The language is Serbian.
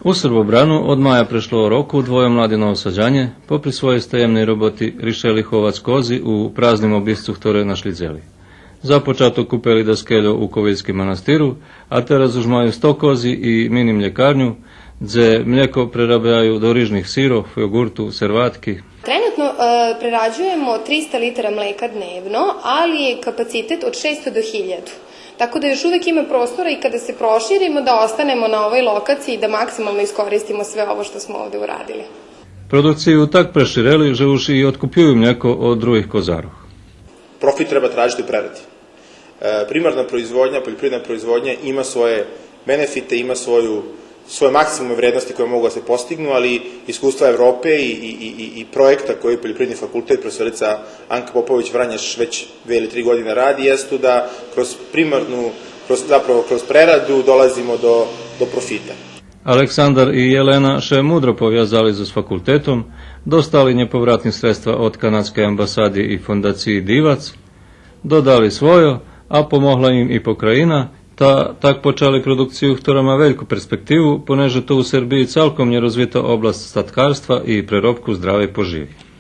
U Srbobranu od maja prešlo roku dvoje mladi novosađanie popri svojej stajemnej roboti rišeli chovac kozy u praznym obiscu, ktoré našli dzeli. Započato kúpeli do skeľov u Koviljskim manastiru, a teraz už majú 100 kozy i mini mljekarnju, gdje mlijeko prerabljajú do rižnih sirov, jogurtu, servatki. Trenutno prerađujemo 300 litara mleka dnevno, ali je kapacitet od 600 do 1000. Tako da još uvijek ima prostora i kada se proširimo da ostanemo na ovoj lokaciji i da maksimalno iskoristimo sve ovo što smo ovdje uradili. Produkciju tak prešireli, že už i otkupljuju mlijeko od drugih kozarov. Profit treba tražiti u preradi. Primarna proizvodnja, poljoprivredna proizvodnja ima svoje benefite, ima svoje maksimume vrednosti koje mogu da se postignu, ali iskustva Evrope i projekta koji Poljoprivredni fakultet profesorica Anka Popović-Vranješ već 2 ili 3 godine radi, jestu da kroz preradu dolazimo do profita. Aleksandar i Jelena še mudro povjazali s fakultetom, dostali nepovratnih sredstva od kanadske ambasadi i fondaciji Divac, dodali svojo, a pomohla im i pokrajina, tak počali produkciju, ktorá má veľkú perspektívu, poneže to u Srbiji celkom nerozvita oblast statkarstva i prerobku zdravej poživi.